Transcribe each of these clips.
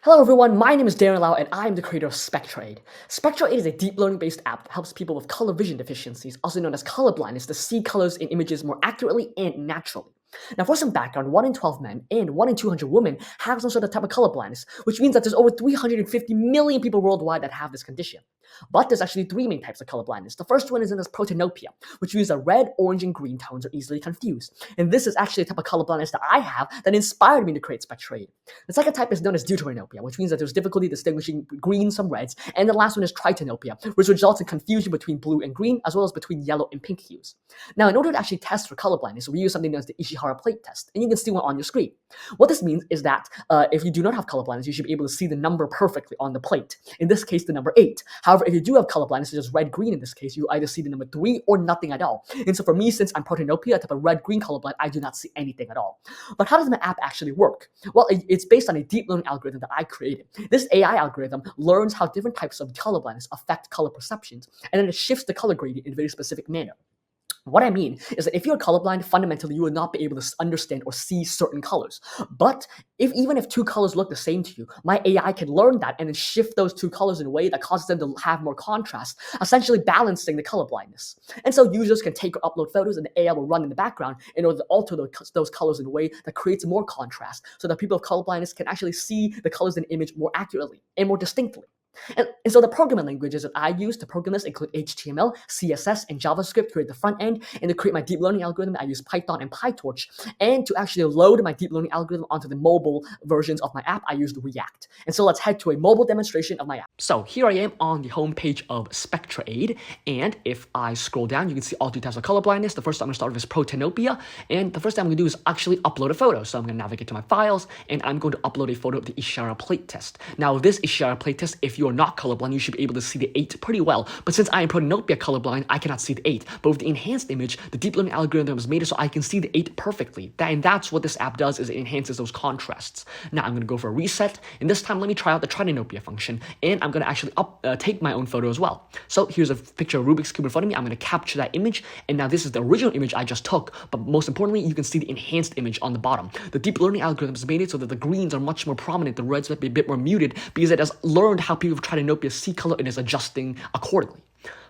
Hello everyone, my name is Darren Lau and I'm the creator of SpectraAid. SpectraAid is a deep learning based app that helps people with color vision deficiencies, also known as colorblindness, to see colors in images more accurately and naturally. Now for some background, 1 in 12 men and 1 in 200 women have some sort of type of color blindness, which means that there's over 350 million people worldwide that have this condition. But there's actually three main types of color blindness. The first one is known as protanopia, which means that red, orange, and green tones are easily confused. And this is actually a type of color blindness that I have that inspired me to create SpectraAid. The second type is known as deuteranopia, which means that there's difficulty distinguishing greens from reds. And the last one is tritanopia, which results in confusion between blue and green, as well as between yellow and pink hues. Now, in order to actually test for color blindness, we use something known as the Ishihara plate test, and you can see one on your screen. What this means is that if you do not have color blindness, you should be able to see the number perfectly on the plate. In this case, the number 8. However, if you do have color blindness, such as red-green in this case, you either see the number 3 or nothing at all. And so for me, since I'm protanopia, a type of red-green colorblind, I do not see anything at all. But how does my app actually work? Well, it's based on a deep learning algorithm that I created. This AI algorithm learns how different types of color blindness affect color perceptions, and then it shifts the color gradient in a very specific manner. What I mean is that if you're colorblind, fundamentally you will not be able to understand or see certain colors. But even if two colors look the same to you, my AI can learn that and then shift those two colors in a way that causes them to have more contrast, essentially balancing the color blindness. And so users can take or upload photos and the AI will run in the background in order to alter those colors in a way that creates more contrast so that people with color blindness can actually see the colors in the image more accurately and more distinctly. And so the programming languages that I use to program this include HTML, CSS, and JavaScript to create the front end. And to create my deep learning algorithm, I use Python and PyTorch. And to actually load my deep learning algorithm onto the mobile versions of my app, I used React. And so let's head to a mobile demonstration of my app. So here I am on the homepage of SpectraAid. And if I scroll down, you can see all three types of color blindness. The first I'm going to start with is protanopia. And the first thing I'm going to do is actually upload a photo. So I'm going to navigate to my files, and I'm going to upload a photo of the Ishihara plate test. Now, this Ishihara plate test, if you're not colorblind, you should be able to see the 8 pretty well. But since I am protanopia colorblind, I cannot see the 8. But with the enhanced image, the deep learning algorithm has made it so I can see the 8 perfectly. And that's what this app does, is it enhances those contrasts. Now I'm going to go for a reset, and this time let me try out the tritanopia function, and I'm going to actually take my own photo as well. So here's a picture of Rubik's Cube in front of me. I'm going to capture that image, and now this is the original image I just took, but most importantly, you can see the enhanced image on the bottom. The deep learning algorithm has made it so that the greens are much more prominent, the reds might be a bit more muted, because it has learned how people with tritanopia see color and is adjusting accordingly.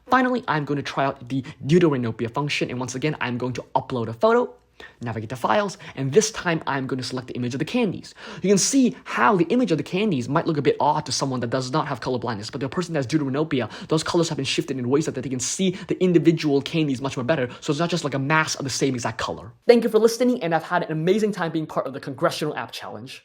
Finally, I'm going to try out the deuteranopia function, and once again, I'm going to upload a photo, navigate to files, and this time I'm going to select the image of the candies. You can see how the image of the candies might look a bit odd to someone that does not have color blindness, but the person that has deuteranopia, those colors have been shifted in ways that they can see the individual candies much more better, so it's not just like a mass of the same exact color. Thank you for listening, and I've had an amazing time being part of the Congressional App Challenge.